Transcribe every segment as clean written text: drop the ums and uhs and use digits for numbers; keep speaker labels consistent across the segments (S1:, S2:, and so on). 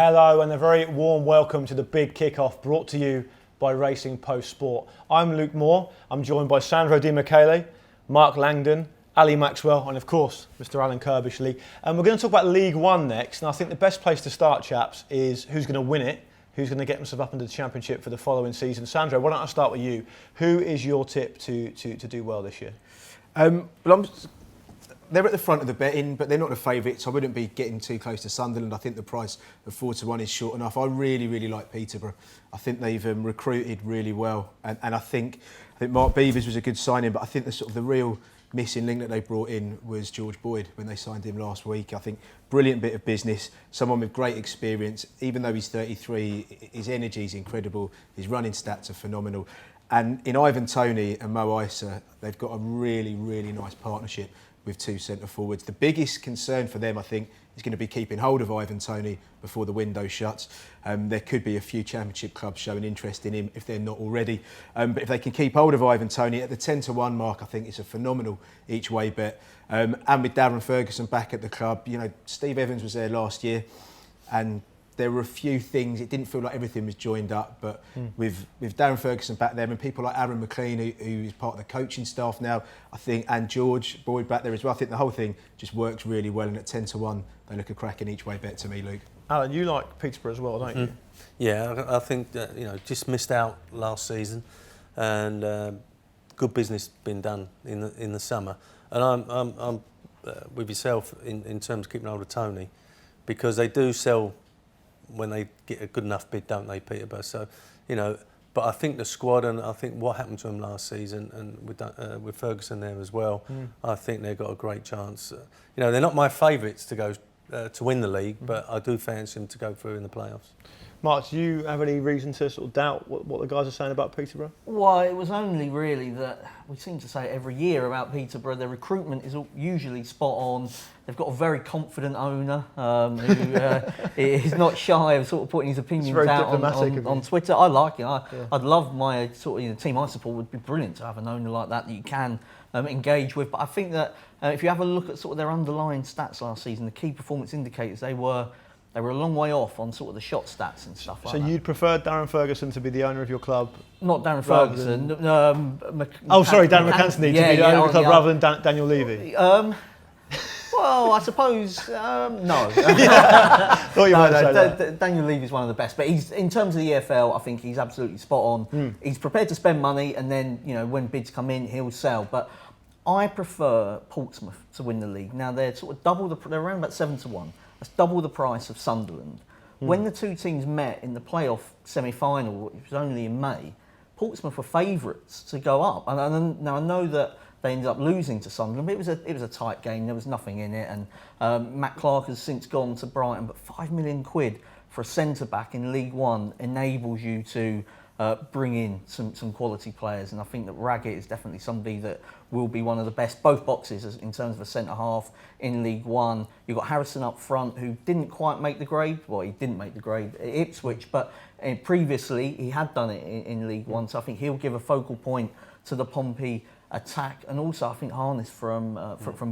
S1: Hello and a very warm welcome to the big kickoff brought to you by Racing Post Sport. I'm Luke Moore. I'm joined by Sandro Di Michele, Mark Langdon, Ali Maxwell and of course Mr Alan Kirbishley. And we're going to talk about League One next. And I think the best place to start, chaps, is who's going to win it, who's going to get themselves up into the Championship for the following season. Sandro, why don't I start with you? Who is your tip to do well this year?
S2: They're at the front of the betting, but they're not the favourites. I wouldn't be getting too close to Sunderland. I think the price of 4-1 is short enough. I really like Peterborough. I think they've recruited really well, and I think Mark Beevers was a good signing, but I think the real missing link that they brought in was George Boyd when they signed him last week. I think brilliant bit of business, someone with great experience. Even though he's 33, his energy is incredible. His running stats are phenomenal. And in Ivan Toney and Mo Issa, they've got a really nice partnership with two centre forwards. The biggest concern for them, I think, is going to be keeping hold of Ivan Toney before the window shuts. There could be a few Championship clubs showing interest in him if they're not already. But if they can keep hold of Ivan Toney at the 10-1 mark, I think it's a phenomenal each way bet. And with Darren Ferguson back at the club, you know, Steve Evans was there last year, and there were a few things. It didn't feel like everything was joined up, but with Darren Ferguson back there and people like Aaron McLean, who is part of the coaching staff now, I think, and George Boyd back there as well, I think the whole thing just works really well. And at 10-1, they look a cracking each way bet to me, Luke.
S1: Alan, you like Peterborough as well, don't you?
S3: Yeah, I think that, just missed out last season, and good business been done in the summer. And I'm with yourself in terms of keeping hold of Toney, because they do sell when they get a good enough bid, don't they, Peterborough? So, but I think the squad, and I think what happened to them last season, and with Ferguson there as well, I think they've got a great chance. They're not my favourites to go to win the league, but I do fancy them to go through in the playoffs.
S1: Mark, do you have any reason to sort of doubt what the guys are saying about Peterborough?
S4: Well, it was only really that we seem to say every year about Peterborough. Their recruitment is usually spot on. They've got a very confident owner who is not shy of sort of putting his opinions out on Twitter. I like it. I'd love my team I support would be brilliant to have an owner like that you can engage with. But I think that if you have a look at sort of their underlying stats last season, the key performance indicators, they were a long way off on sort of the shot stats and stuff like that.
S1: So you'd prefer Darren Ferguson to be the owner of your club?
S4: Not Darren Ferguson.
S1: Darren McAntony to be the owner of the club rather than Daniel Levy?
S4: Well, I suppose, no.
S1: Thought you might say that.
S4: Daniel Levy is one of the best, but in terms of the EFL, I think he's absolutely spot on. He's prepared to spend money, and then, when bids come in, he'll sell. But I prefer Portsmouth to win the league. Now, they're sort of they're around about 7-1. That's double the price of Sunderland. When the two teams met in the playoff semi-final, it was only in May, Portsmouth were favourites to go up. And now I know that they ended up losing to Sunderland, but it was a tight game. There was nothing in it. And Matt Clark has since gone to Brighton, but £5 million for a centre-back in League One enables you to bring in some quality players, and I think that Raggett is definitely somebody that will be one of the best, both boxes in terms of a centre-half in League One. You've got Harrison up front, who didn't quite make the grade. Well, he didn't make the grade at Ipswich, but previously he had done it in League One, so I think he'll give a focal point to the Pompey attack. And also I think Harness from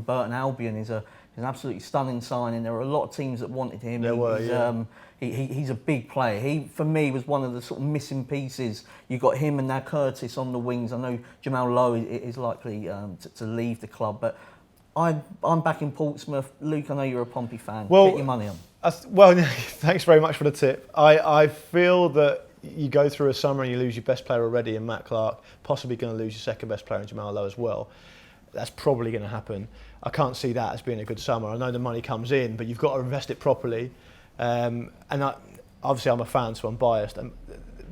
S4: Burton Albion is an absolutely stunning signing. There were a lot of teams that wanted him. He's a big player. He, for me, was one of the sort of missing pieces. You got him and now Curtis on the wings. I know Jamal Lowe is likely to leave the club, but I'm back in Portsmouth. Luke, I know you're a Pompey fan. Get your money on.
S1: Thanks very much for the tip. I feel that you go through a summer and you lose your best player already in Matt Clark, possibly going to lose your second best player in Jamal Lowe as well. That's probably going to happen. I can't see that as being a good summer. I know the money comes in, but you've got to invest it properly. Obviously I'm a fan, so I'm biased.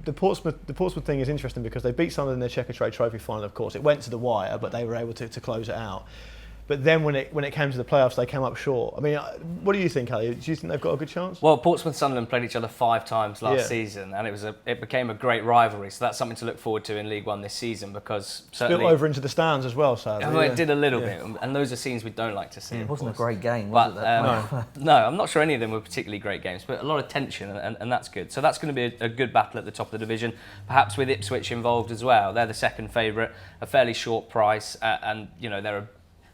S1: The Portsmouth thing is interesting because they beat Sunderland in their Checkatrade Trophy final, of course. It went to the wire, but they were able to close it out. But then when it came to the playoffs, they came up short. I mean, what do you think, Ali? Do you think they've got a good chance?
S5: Well, Portsmouth and Sunderland played each other 5 times last season, and it became a great rivalry. So that's something to look forward to in League One this season, because certainly
S1: spilled over into the stands as well, sadly.
S5: Well, it did a little bit, and those are scenes we don't like to see.
S4: It wasn't a great game, was it?
S5: No, I'm not sure any of them were particularly great games, but a lot of tension, and that's good. So that's going to be a good battle at the top of the division, perhaps with Ipswich involved as well. They're the second favourite, a fairly short price, and they're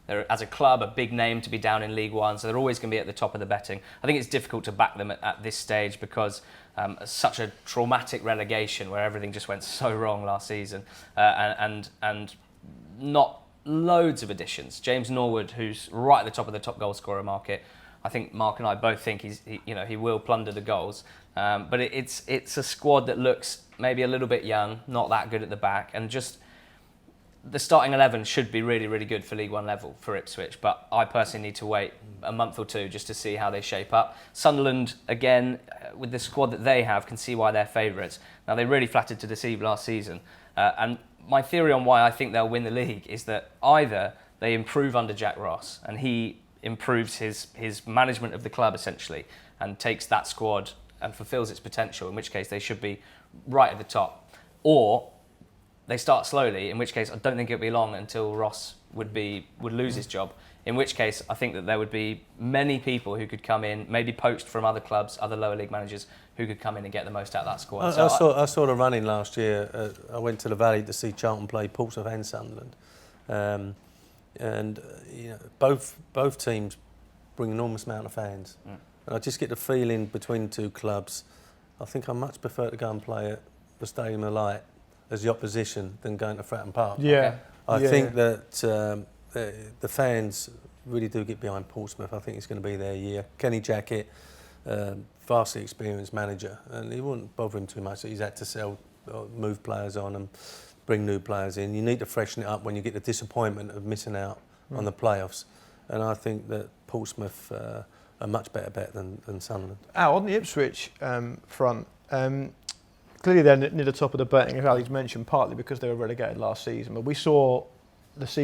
S5: They're, as a club, a big name to be down in League One, so they're always going to be at the top of the betting. I think it's difficult to back them at this stage because such a traumatic relegation where everything just went so wrong last season, and not loads of additions. James Norwood, who's right at the top of the top goal scorer market, I think Mark and I both think he will plunder the goals. But it's a squad that looks maybe a little bit young, not that good at the back, and just the starting 11 should be really, really good for League One level for Ipswich. But I personally need to wait a month or two just to see how they shape up. Sunderland, again, with the squad that they have, can see why they're favourites. Now, they really flattered to deceive last season. And my theory on why I think they'll win the league is that either they improve under Jack Ross and he improves his management of the club essentially and takes that squad and fulfills its potential, in which case they should be right at the top, or they start slowly, in which case I don't think it'll be long until Ross would lose his job, in which case I think that there would be many people who could come in, maybe poached from other clubs, other lower league managers, who could come in and get the most out of that squad.
S3: I saw the running last year. I went to the Valley to see Charlton play Portsmouth and Sunderland. And you know, both teams bring an enormous amount of fans. And I just get the feeling between the two clubs, I think I much prefer to go and play at the Stadium of Light as the opposition than going to Fratton Park.
S1: Yeah.
S3: I think that the fans really do get behind Portsmouth. I think it's going to be their year. Kenny Jackett, vastly experienced manager, and it wouldn't bother him too much that he's had to sell, move players on and bring new players in. You need to freshen it up when you get the disappointment of missing out on the playoffs. And I think that Portsmouth are a much better bet than Sunderland.
S1: On the Ipswich front, clearly they're near the top of the betting, as Alex mentioned, partly because they were relegated last season. But we saw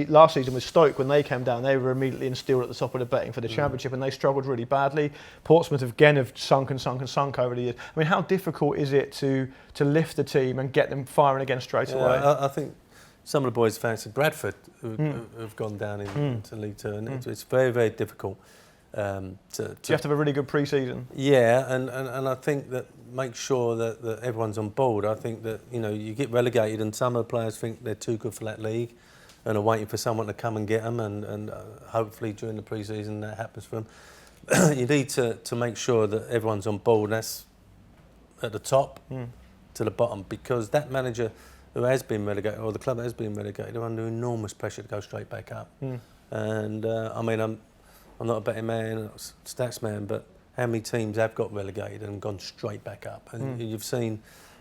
S1: last season with Stoke, when they came down, they were immediately instilled at the top of the betting for the Championship, and they struggled really badly. Portsmouth have sunk over the years. I mean, how difficult is it to lift the team and get them firing again straight away?
S3: I think some of the boys fancy Bradford who've gone down into League Two, and it's very, very difficult. Do you have to have
S1: a really good pre-season?
S3: Yeah, and I think that make sure that everyone's on board. I think that, you know, you get relegated and some of the players think they're too good for that league and are waiting for someone to come and get them, and hopefully during the pre-season that happens for them. You need to make sure that everyone's on board, and that's at the top to the bottom, because that manager who has been relegated, or the club that has been relegated, are under enormous pressure to go straight back up. And I mean, I'm not a betting man, not a stats man, but how many teams have got relegated and gone straight back up? And you've seen,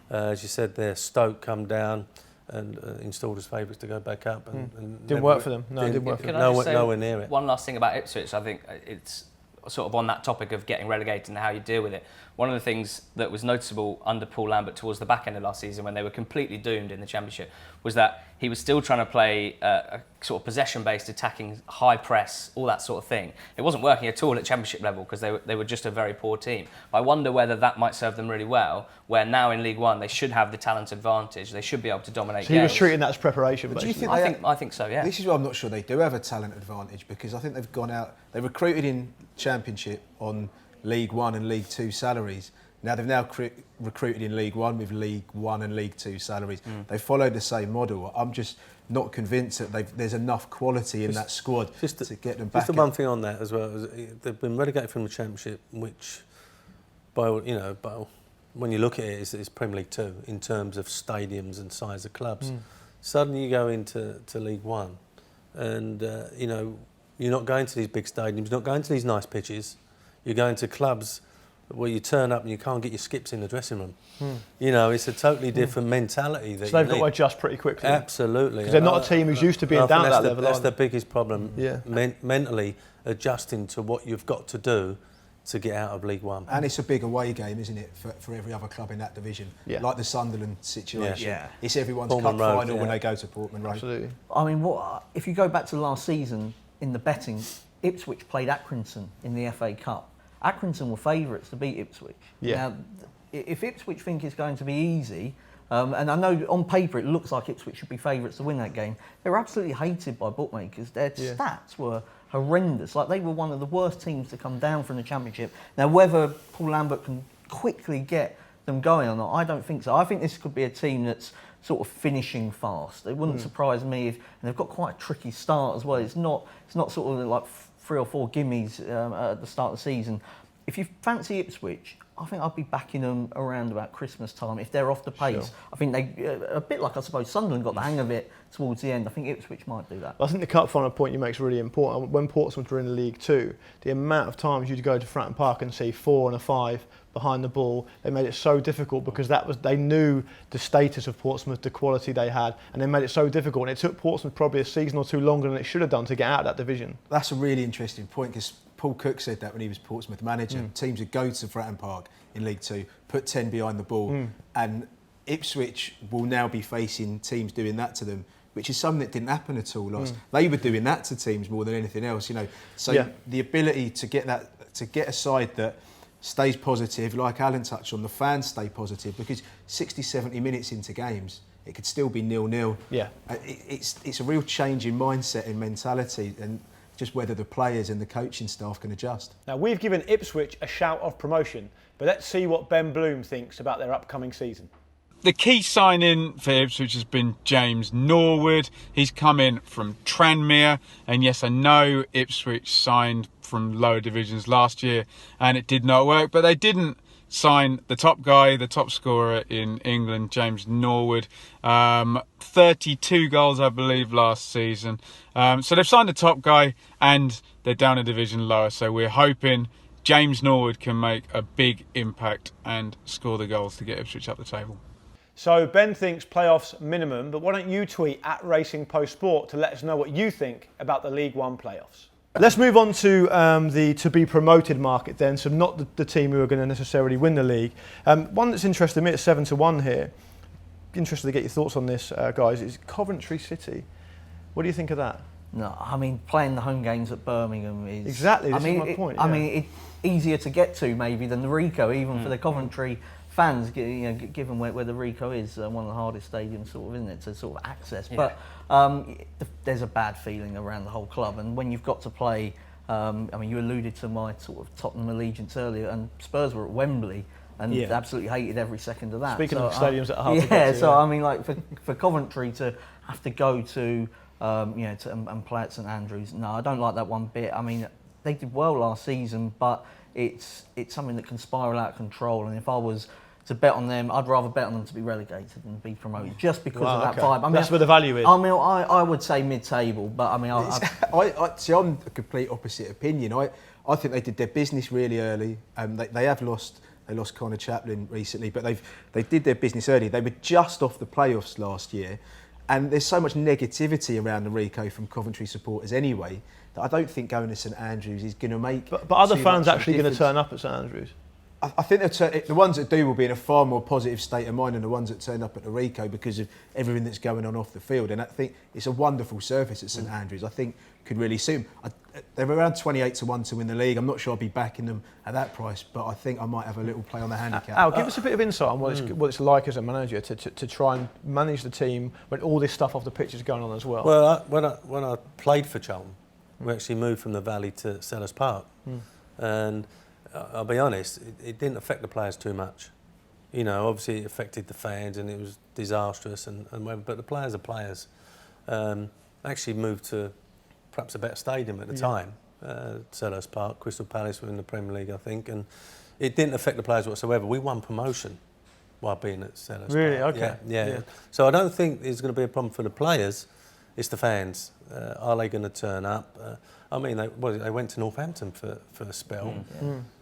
S3: as you said there, Stoke come down and installed as favourites to go back up. And
S1: didn't work for them. No, it didn't work for them.
S3: Nowhere near it.
S5: One last thing about Ipswich, I think it's sort of on that topic of getting relegated and how you deal with it. One of the things that was noticeable under Paul Lambert towards the back end of last season, when they were completely doomed in the Championship, was that he was still trying to play a sort of possession-based, attacking, high press, all that sort of thing. It wasn't working at all at Championship level because they were just a very poor team. But I wonder whether that might serve them really well, where now in League One they should have the talent advantage. They should be able to dominate games.
S1: So he was treating that as preparation,
S2: but
S1: basically.
S5: I think so, yeah.
S2: This is why I'm not sure they do have a talent advantage, because I think they've gone out, they recruited in Championship on League One and League Two salaries. Now they've recruited in League One with League One and League Two salaries. They followed the same model. I'm just not convinced that there's enough quality in that squad to get them back.
S3: Just the one thing on that as well, is they've been relegated from the Championship, which, when you look at it, it's Premier League 2 in terms of stadiums and size of clubs. Suddenly you go into League One, and you're not going to these big stadiums, you're not going to these nice pitches, you're going to clubs where you turn up and you can't get your skips in the dressing room. You know, it's a totally different mentality. So
S1: they've got to adjust pretty quickly.
S3: Absolutely.
S1: Because they're not a team who's used to being down at that level.
S3: That's the biggest problem, mentally adjusting to what you've got to do to get out of League One.
S2: And it's a big away game, isn't it, for every other club in that division? Like the Sunderland situation. It's everyone's
S3: Portman
S2: cup
S3: Road,
S2: final when they go to Portman Road.
S1: Absolutely.
S4: I mean, if you go back to last season in the betting, Ipswich played Accrington in the FA Cup. Accrington were favourites to beat Ipswich. Now, if Ipswich think it's going to be easy, and I know on paper it looks like Ipswich should be favourites to win that game, they were absolutely hated by bookmakers. Their stats were horrendous. Like, they were one of the worst teams to come down from the Championship. Now, whether Paul Lambert can quickly get them going or not, I don't think so. I think this could be a team that's sort of finishing fast. It wouldn't surprise me if, and they've got quite a tricky start as well. It's not sort of like 3 or 4 gimmies at the start of the season. If you fancy Ipswich, I think I'd be backing them around about Christmas time if they're off the pace.
S1: Sure.
S4: I think they, a bit like I suppose Sunderland got the hang of it towards the end. I think Ipswich might do that.
S1: I think the cup final point you make is really important. When Portsmouth were in League Two, the amount of times you'd go to Fratton Park and see 4 and a 5 behind the ball, they made it so difficult because they knew the status of Portsmouth, the quality they had, and they made it so difficult. And it took Portsmouth probably a season or two longer than it should have done to get out of that division.
S2: That's a really interesting point because Paul Cook said that when he was Portsmouth manager. Teams would go to Fratton Park in League Two, put 10 behind the ball, and Ipswich will now be facing teams doing that to them, which is something that didn't happen at all last. They were doing that to teams more than anything else, you know. So the ability to get a side that stays positive, like Alan touched on, the fans stay positive because 60, 70 minutes into games, it could still be 0-0.
S1: Yeah,
S2: it's a real change in mindset and mentality, and just whether the players and the coaching staff can adjust.
S1: Now, we've given Ipswich a shout of promotion, but let's see what Ben Bloom thinks about their upcoming season.
S6: The key signing for Ipswich has been James Norwood. He's come in from Tranmere, and yes, I know Ipswich signed from lower divisions last year and it did not work, but they didn't sign the top guy, the top scorer in England, James Norwood. 32 goals, I believe, last season. So they've signed the top guy and they're down a division lower. So we're hoping James Norwood can make a big impact and score the goals to get Ipswich up the table.
S1: So Ben thinks playoffs minimum, but why don't you tweet at Racing Post Sport to let us know what you think about the League One playoffs? Let's move on to the to-be promoted market then, so not the team who are going to necessarily win the league. One that's interested me at 7-1 here, interested to get your thoughts on this, guys, is Coventry City. What do you think of that?
S4: No, I mean, playing the home games at Birmingham is...
S1: Exactly, this is my point.
S4: I mean, it's easier to get to maybe than the Rico, even for the Coventry fans, you know, given where the Rico is, one of the hardest stadiums, sort of, isn't it, to sort of access.
S5: Yeah.
S4: But there's a bad feeling around the whole club, and when you've got to play, I mean, you alluded to my sort of Tottenham allegiance earlier, and Spurs were at Wembley, and absolutely hated every second of that.
S1: Speaking of stadiums that are hard to get to,
S4: so I mean, like for Coventry to have to go to, you know, and play at St Andrews, no, I don't like that one bit. I mean, they did well last season, but it's something that can spiral out of control, and if I was to bet on them, I'd rather bet on them to be relegated than be promoted, just because of that vibe. I mean,
S1: that's where the value is.
S4: I mean, I would say mid-table, but I mean,
S2: I see. I'm a complete opposite opinion. I think they did their business really early. They have lost. They lost Connor Chaplin recently, but they did their business early. They were just off the playoffs last year, and there's so much negativity around the Rico from Coventry supporters anyway that I don't think going to St Andrews is going to make.
S1: But other fans actually going to turn up at St Andrews?
S2: I think the ones that do will be in a far more positive state of mind than the ones that turn up at the Rico because of everything that's going on off the field. And I think it's a wonderful surface at St Andrews. I think could really suit them. They're around 28-1 to win the league. I'm not sure I'll be backing them at that price, but I think I might have a little play on the handicap.
S1: Al, give us a bit of insight on what it's like as a manager to try and manage the team when all this stuff off the pitch is going on as well.
S3: Well, when I played for Charlton, we actually moved from the Valley to Sellers Park, and I'll be honest, it didn't affect the players too much. You know, obviously it affected the fans and it was disastrous, but the players are players. Actually moved to perhaps a better stadium at the time, Sellers Park. Crystal Palace were in the Premier League, I think, and it didn't affect the players whatsoever. We won promotion while being at Sellers
S1: really?
S3: Park.
S1: Okay.
S3: Yeah. So I don't think there's going to be a problem for the players. It's the fans. Are they going to turn up? I mean, they went to Northampton for a spell,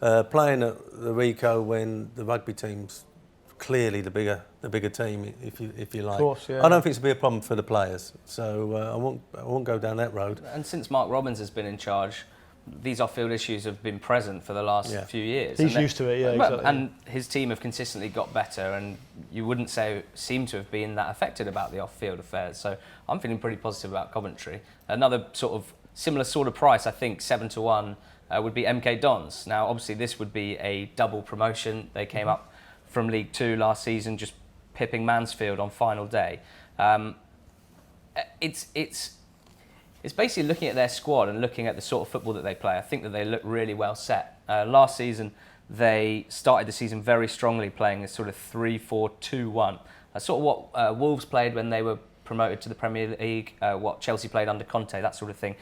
S3: playing at the Rico when the rugby team's clearly the bigger team, if you like.
S1: Of course, yeah.
S3: I don't think it's to be a problem for the players, so I won't go down that road.
S5: And since Mark Robbins has been in charge, these off-field issues have been present for the last few years.
S1: He's used to it, yeah, exactly.
S5: And his team have consistently got better, and you wouldn't seem to have been that affected about the off-field affairs. So I'm feeling pretty positive about Coventry. Another sort of similar sort of price, I think, 7-1 would be MK Dons. Now, obviously, this would be a double promotion. They came up from League Two last season, just pipping Mansfield on final day. It's basically looking at their squad and looking at the sort of football that they play. I think that they look really well set. Last season, they started the season very strongly, playing a sort of 3-4-2-1. sort of what Wolves played when they were promoted to the Premier League, what Chelsea played under Conte, that sort of thing.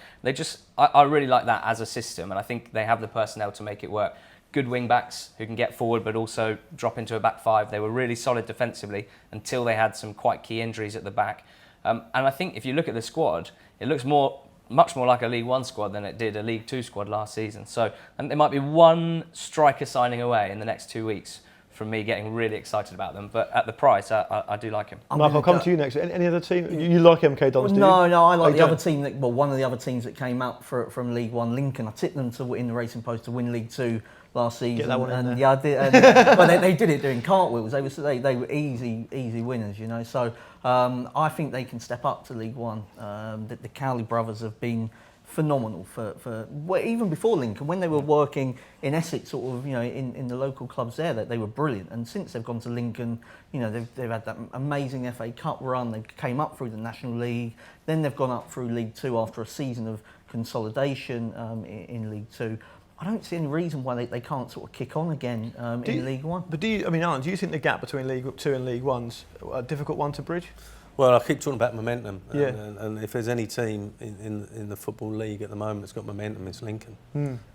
S5: I really like that as a system, and I think they have the personnel to make it work. Good wing backs who can get forward but also drop into a back five. They were really solid defensively until they had some quite key injuries at the back. And I think if you look at the squad, it looks much more like a League One squad than it did a League Two squad last season. So I think there might be one striker signing away in the next 2 weeks from me getting really excited about them. But at the price, I do like him.
S1: Mark, I'll come to you next. Any other team? You like MK Dons, do you?
S4: No, I like the other team. One of the other teams that came up from League One, Lincoln. I tipped them to in the Racing Post to win League Two last season.
S1: Get that one in there.
S4: Yeah, I did. Well, they did it doing cartwheels. They were easy winners, you know. So I think they can step up to League One. The Cowley brothers have been phenomenal for even before Lincoln, when they were working in Essex, sort of, you know, in the local clubs there, that they were brilliant. And since they've gone to Lincoln, you know, they've had that amazing FA Cup run. They came up through the National League, then they've gone up through League Two after a season of consolidation in League Two. I don't see any reason why they can't sort of kick on again in League One.
S1: But Alan, do you think the gap between League Two and League One's a difficult one to bridge?
S3: Well, I keep talking about momentum,
S1: Yeah.
S3: and if there's any team in the Football League at the moment that's got momentum, it's Lincoln.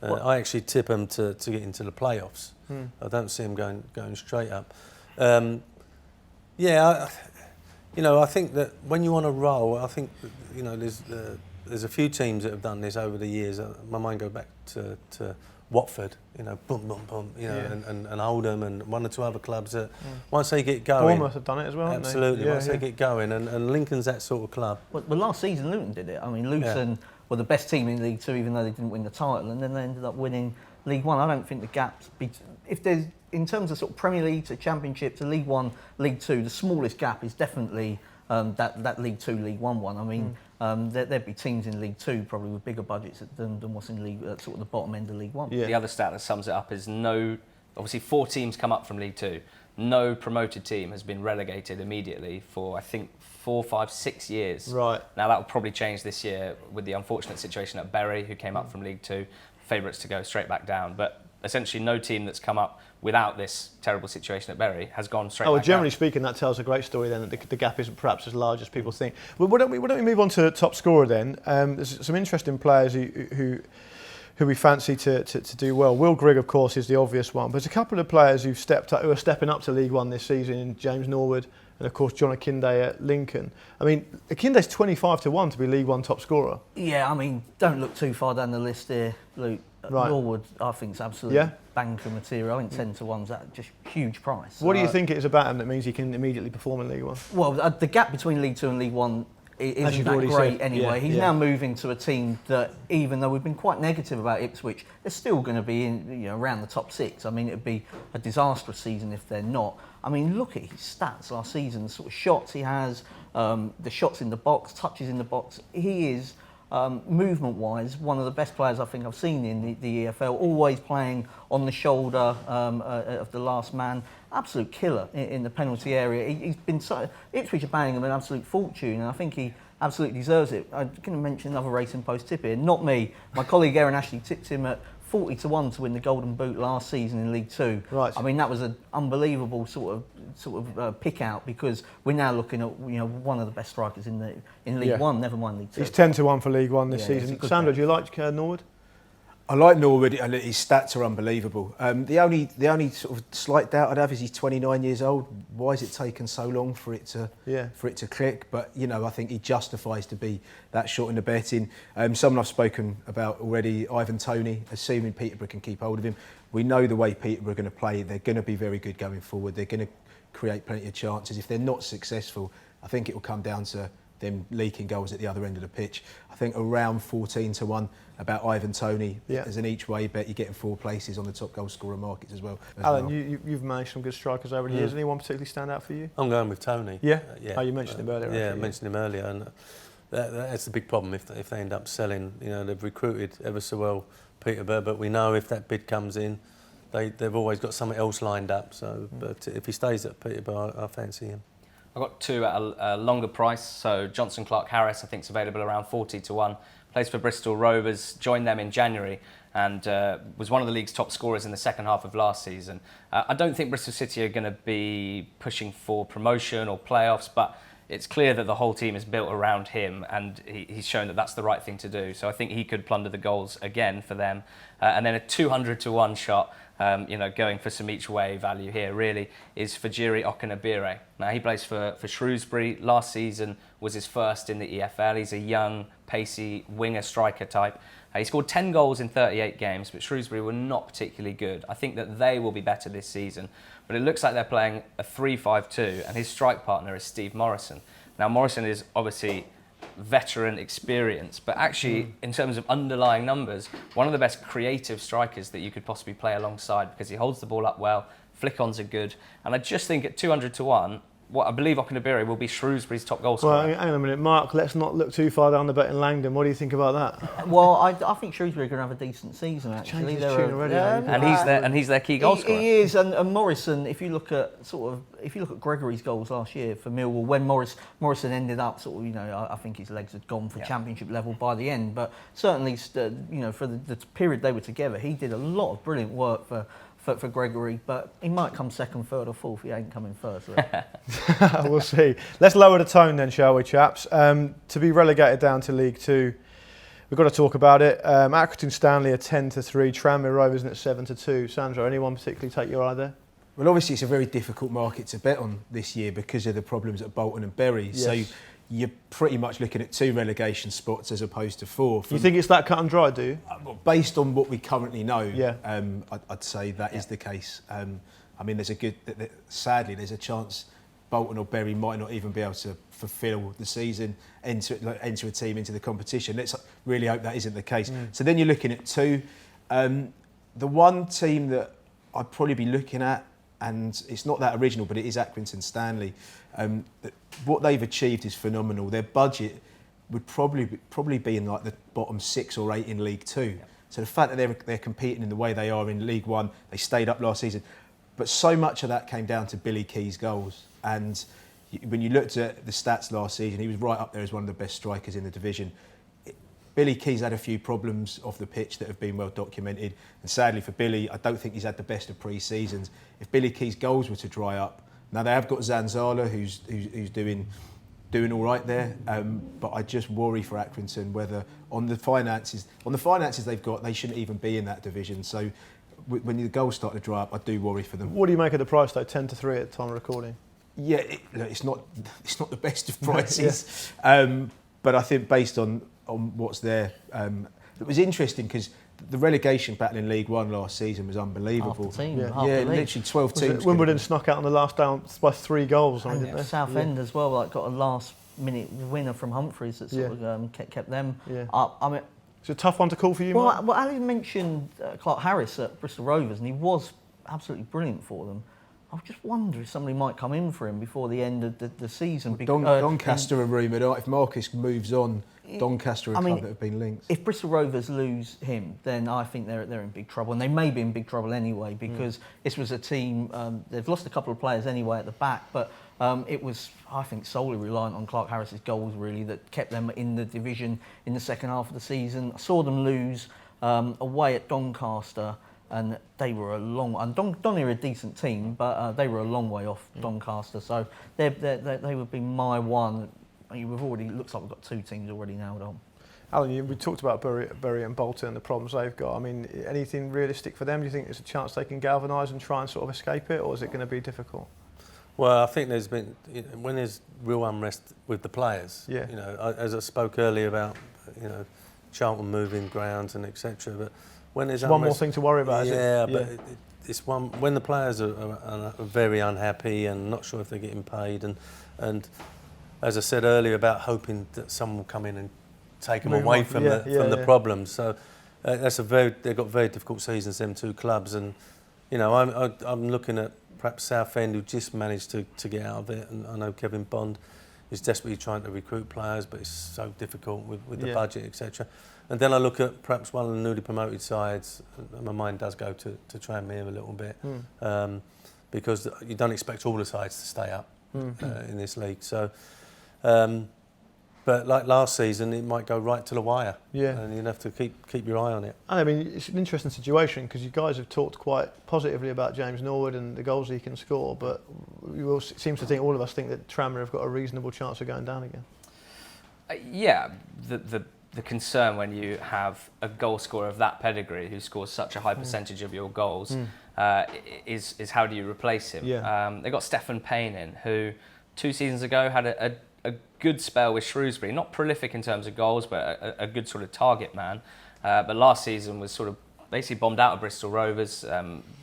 S3: I actually tip them to get into the playoffs. I don't see them going straight up. I think that when you want to roll, I think that, you know, there's a few teams that have done this over the years. My mind goes back to Watford, you know, boom, boom, boom, you know, and Oldham and one or two other clubs that once they get going,
S1: Bournemouth have done it as well.
S3: Absolutely,
S1: haven't
S3: once they get going, and Lincoln's that sort of club.
S4: Well, last season Luton did it. I mean, Luton were the best team in League Two, even though they didn't win the title, and then they ended up winning League One. I don't think the gaps, if there's in terms of sort of Premier League to Championship to League One, League Two, the smallest gap is definitely that League Two, League One. I mean, there'd be teams in League Two probably with bigger budgets than what's in League, sort of the bottom end of League One.
S5: The other stat that sums it up is obviously 4 teams come up from League Two. No promoted team has been relegated immediately for, I think, 4, 5, 6 years.
S1: Right.
S5: Now that will probably change this year with the unfortunate situation at Bury, who came up from League Two, favourites to go straight back down. But essentially no team that's come up without this terrible situation at Bury has gone straight back down.
S1: Generally speaking, that tells a great story then, that the gap isn't perhaps as large as people think. Well, why don't we move on to top scorer then? There's some interesting players who we fancy to do well. Will Grigg, of course, is the obvious one, but there's a couple of players who are stepping up to League One this season, James Norwood and, of course, John Akinde at Lincoln. I mean, Akinde's 25-1 to be League One top scorer.
S4: Yeah, I mean, don't look too far down the list here, Luke.
S1: Right.
S4: Norwood, I think, is absolutely banker material. I think 10-1's that just huge price.
S1: What do you think it is about him that means he can immediately perform in League One?
S4: Well, the gap between League Two and League One isn't that great anyway. He's now moving to a team that, even though we've been quite negative about Ipswich, they're still going to be in, you know, around the top 6. I mean, it'd be a disastrous season if they're not. I mean, look at his stats last season, the sort of shots he has, the shots in the box, touches in the box. He is, movement-wise, one of the best players I think I've seen in the EFL, always playing on the shoulder of the last man. Absolute killer in the penalty area. He's been Ipswich are paying him an absolute fortune, and I think he absolutely deserves it. I'm going to mention another Racing Post tip here. Not me. My colleague Aaron Ashley tipped him at 40-1 to win the Golden Boot last season in League Two.
S1: Right.
S4: I mean, that was an unbelievable sort of pick out, because we're now looking at, you know, one of the best strikers in League One. Never mind League Two.
S1: He's 10-1 for League One this season. Sandra, do you like Norwood?
S2: I like Norwood, and his stats are unbelievable. The only sort of slight doubt I'd have is he's 29 years old. Why has it taken so long for it to click? But, you know, I think he justifies to be that short in the betting. Someone I've spoken about already, Ivan Toney, assuming Peterborough can keep hold of him. We know the way Peterborough are going to play. They're going to be very good going forward. They're going to create plenty of chances. If they're not successful, I think it will come down to them leaking goals at the other end of the pitch. I think around 14-1 about Ivan Toney. As an each way bet, you're getting 4 places on the top goal scorer markets as well.
S1: Alan, you've managed some good strikers over the years. Anyone particularly stand out for you?
S3: I'm going with Toney.
S1: Yeah? Oh, you mentioned him earlier.
S3: Yeah, I mentioned him earlier, and that's the big problem if they end up selling. You know, they've recruited ever so well Peterborough, but we know if that bid comes in, they've always got something else lined up. So, but if he stays at Peterborough, I fancy him.
S5: I've got 2 at a longer price. So Johnson Clark Harris, I think, is available around 40-1. Plays for Bristol Rovers. Joined them in January, and was one of the league's top scorers in the second half of last season. I don't think Bristol City are going to be pushing for promotion or playoffs, but it's clear that the whole team is built around him, and he's shown that that's the right thing to do. So I think he could plunder the goals again for them. And then a 200-1 shot, going for some each way value here really, is Fajiri Okunabire. Now he plays for Shrewsbury. Last season was his first in the EFL. He's a young, pacey winger striker type. He scored 10 goals in 38 games, but Shrewsbury were not particularly good. I think that they will be better this season, but it looks like they're playing a 3-5-2, and his strike partner is Steve Morrison. Now, Morrison is obviously veteran experience, but actually, in terms of underlying numbers, one of the best creative strikers that you could possibly play alongside, because he holds the ball up well, flick-ons are good, and I just think at 200-1, what I believe Okunabire will be Shrewsbury's top goal scorer.
S1: Well, hang on a minute, Mark, let's not look too far down the bet in Langdon. What do you think about that?
S4: Well, I think Shrewsbury are going to have a decent season, actually.
S1: Changed his tune already,
S5: And he's their key goal scorer.
S4: He is, and Morrison. If you look at Gregory's goals last year for Millwall, when Morrison ended up I think his legs had gone for Championship level by the end. But certainly, for the period they were together, he did a lot of brilliant work for Gregory, but he might come second, third or fourth. He ain't coming first.
S1: We'll see. Let's lower the tone then, shall we, chaps? To be relegated down to League Two, we've got to talk about it. Accrington Stanley are 10-3, Tranmere Rovers at 7-2. Sandro, anyone particularly take your eye there?
S2: Well, obviously it's a very difficult market to bet on this year because of the problems at Bolton and Bury.
S1: Yes.
S2: So you're pretty much looking at 2 relegation spots as opposed to 4.
S1: You think it's that cut and dry, do you?
S2: Based on what we currently know,
S1: Yeah.
S2: I'd say that is the case. I mean, sadly, there's a chance Bolton or Bury might not even be able to fulfil the season, enter a team into the competition. Let's really hope that isn't the case. So then you're looking at 2. The one team that I'd probably be looking at, and it's not that original, but it is Accrington Stanley. What they've achieved is phenomenal. Their budget would probably be in like the bottom 6 or 8 in League Two. Yeah. So the fact that they're competing in the way they are in League One, they stayed up last season, but so much of that came down to Billy Key's goals. And when you looked at the stats last season, he was right up there as one of the best strikers in the division. Billy Key's had a few problems off the pitch that have been well documented, and sadly for Billy, I don't think he's had the best of pre-seasons. If Billy Key's goals were to dry up, now they have got Zanzala who's doing all right there, but I just worry for Accrington whether on the finances they've got, they shouldn't even be in that division. So when the goals start to dry up, I do worry for them.
S1: What do you make of the price though? 10-3 at the time of recording.
S2: Yeah, it's not the best of prices, but I think based on what's there, it was interesting because the relegation battle in League One last season was unbelievable.
S4: Half the team,
S1: yeah,
S4: half the league.
S2: Literally 12 teams.
S1: Wimbledon snuck out on the last down by 3 goals, or something, didn't they?
S4: Southend as well, got a last-minute winner from Humphreys that sort of kept them up. I mean,
S1: it's a tough one to call for you, Mark.
S4: Well, Ali mentioned Clark Harris at Bristol Rovers, and he was absolutely brilliant for them. I just wonder if somebody might come in for him before the end of the season.
S2: Doncaster are rumoured. If Marcus moves on, Doncaster are a club that have been linked.
S4: If Bristol Rovers lose him, then I think they're in big trouble, and they may be in big trouble anyway because this was a team. They've lost a couple of players anyway at the back, but it was, I think, solely reliant on Clark Harris's goals really that kept them in the division in the second half of the season. I saw them lose away at Doncaster. And they were a long. And Donny are a decent team, but they were a long way off Doncaster. So they would be my one. I mean, looks like we've got 2 teams already nailed on.
S1: Alan, we talked about Bury and Bolton and the problems they've got. I mean, anything realistic for them? Do you think there's a chance they can galvanise and try and sort of escape it, or is it going to be difficult?
S3: Well, I think there's been when there's real unrest with the players.
S1: Yeah.
S3: As I spoke earlier about Charlton moving grounds and etc. But when there's
S1: one more thing to worry about, is it?
S3: Yeah, but it's one when the players are very unhappy and not sure if they're getting paid, and as I said earlier about hoping that someone will come in and take them away from the problems. So they've got very difficult seasons, them 2 clubs, and I'm looking at perhaps Southend, who just managed to get out of it, and I know Kevin Bond is desperately trying to recruit players, but it's so difficult with the budget, etc. And then I look at perhaps one of the newly promoted sides, and my mind does go to Tranmere a little bit, because you don't expect all the sides to stay up in this league. So But like last season, it might go right to the wire.
S1: Yeah.
S3: And you'll have to keep your eye on it.
S1: And I mean, it's an interesting situation because you guys have talked quite positively about James Norwood and the goals he can score, but it seems to think, all of us think that Tranmere have got a reasonable chance of going down again.
S5: Yeah, the concern when you have a goal scorer of that pedigree who scores such a high percentage of your goals is how do you replace him?
S1: Yeah.
S5: They got Stephen Payne in, who 2 seasons ago had a good spell with Shrewsbury, not prolific in terms of goals, but a good sort of target man. But last season was sort of basically bombed out of Bristol Rovers,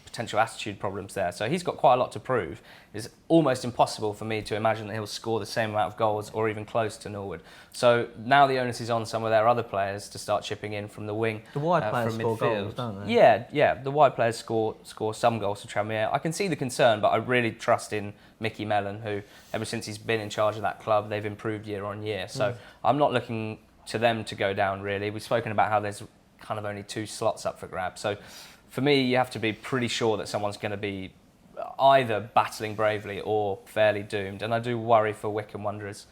S5: potential attitude problems there. So he's got quite a lot to prove. It's almost impossible for me to imagine that he'll score the same amount of goals or even close to Norwood. So now the onus is on some of their other players to start chipping in from the wing.
S4: The wide players
S5: from
S4: score
S5: midfield.
S4: goals, don't they?
S5: Yeah. The wide players score some goals for Tranmere. I can see the concern, but I really trust in Mickey Mellon, who ever since he's been in charge of that club, they've improved year on year. So I'm not looking to them to go down, really. We've spoken about how there's kind of only 2 slots up for grabs. So for me, you have to be pretty sure that someone's going to be either battling bravely or fairly doomed. And I do worry for Wycombe Wanderers.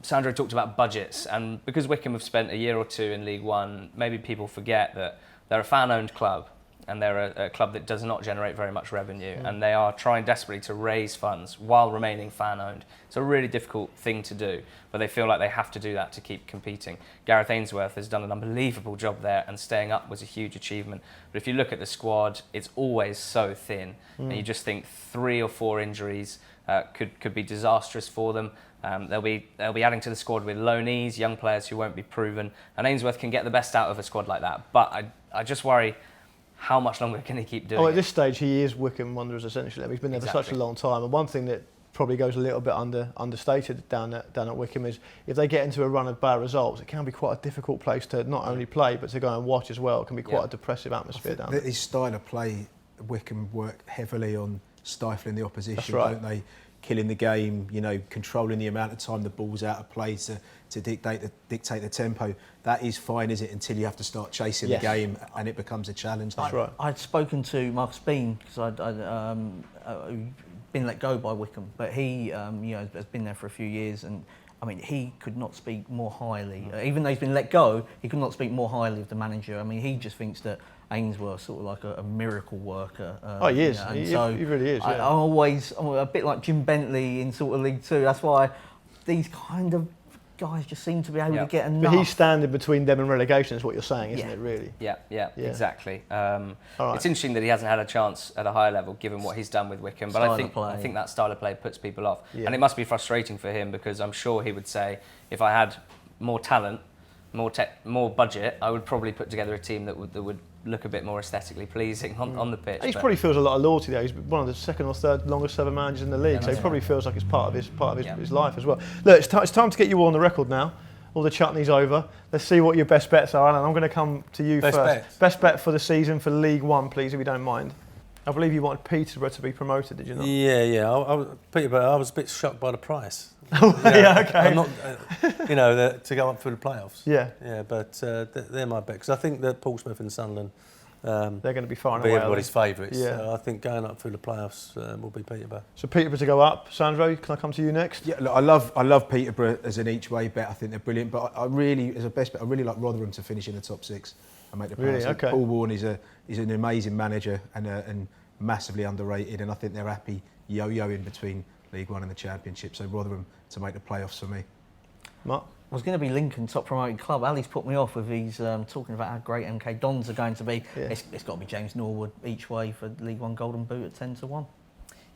S5: Sandro talked about budgets, and because Wycombe have spent a year or 2 in League One, maybe people forget that they're a fan-owned club, and they're a club that does not generate very much revenue, and they are trying desperately to raise funds while remaining fan-owned. It's a really difficult thing to do, but they feel like they have to do that to keep competing. Gareth Ainsworth has done an unbelievable job there, and staying up was a huge achievement. But if you look at the squad, it's always so thin, and you just think 3 or 4 injuries could be disastrous for them. They'll be adding to the squad with loanees, young players who won't be proven, and Ainsworth can get the best out of a squad like that. But I just worry, how much longer can he keep doing it?
S1: At this stage, he is Wycombe Wanderers essentially. I mean, he's been there for such a long time. And one thing that probably goes a little bit understated down at Wycombe is if they get into a run of bad results, it can be quite a difficult place to not only play but to go and watch as well. It can be quite a depressive atmosphere down there.
S2: His style of play, Wycombe work heavily on stifling the opposition,
S1: That's right.
S2: don't they? Killing the game, controlling the amount of time the ball's out of play to dictate the tempo. That is fine, is it? Until you have to start chasing the game and it becomes a challenge.
S1: That's right.
S4: I'd spoken to Marcus Bean because I'd been let go by Wycombe, but he has been there for a few years, and I mean he could not speak more highly. Even though he's been let go, he could not speak more highly of the manager. I mean, he just thinks that Ainsworth sort of like a miracle worker.
S1: He is. He really is. Yeah.
S4: I'm a bit like Jim Bentley in sort of League Two. That's why these kind of guys just seem to be able to get enough.
S1: But he's standing between them and relegation, is what you're saying, isn't it? Really?
S5: Yeah, exactly.
S1: Right.
S5: It's interesting that he hasn't had a chance at a higher level, given what he's done with Wycombe. But I think that style of play puts people off, and it must be frustrating for him because I'm sure he would say, if I had more talent, more budget, I would probably put together a team that would look a bit more aesthetically pleasing on the pitch.
S1: He probably feels a lot of loyalty there. He's one of the second or third longest serving managers in the league, so he probably feels like it's part of his life as well. Look, it's time to get you all on the record now. All the chutney's over. Let's see what your best bets are, Alan. I'm going to come to you first.
S3: Bets.
S1: Best bet for the season for League One, please, if you don't mind. I believe you wanted Peterborough to be promoted, did you not?
S3: Yeah. Peterborough, I was a bit shocked by the price.
S1: Okay.
S3: I'm not, to go up for the playoffs.
S1: Yeah.
S3: But they're my bet because I think that Portsmouth and Sunderland
S1: they're going to be far and
S3: be
S1: away.
S3: everybody's favourites.
S1: Yeah.
S3: So I think going up through the playoffs will be Peterborough.
S1: So Peterborough to go up. Sandro, can I come to you next?
S2: Yeah, look, I love Peterborough as an each way bet. I think they're brilliant. But I really, as a best bet, I really like Rotherham to finish in the top 6 and make the playoffs.
S1: Really? Okay.
S2: Paul Warne is an amazing manager and massively underrated. And I think they're happy yo-yoing between League One and the Championship. So Rotherham to make the playoffs for me.
S1: Mark?
S4: I was going to be Lincoln top promoted club. Ali's put me off with his talking about how great MK Dons are going to be.
S1: Yeah.
S4: It's got to be James Norwood each way for League One Golden Boot at 10-1.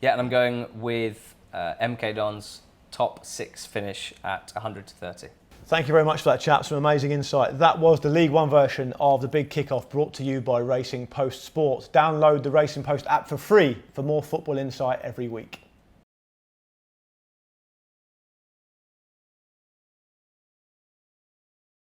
S5: Yeah, and I'm going with MK Dons top 6 finish at 100-30.
S1: Thank you very much for that, chaps. Some amazing insight. That was the League One version of the Big Kickoff, brought to you by Racing Post Sport. Download the Racing Post app for free for more football insight every week.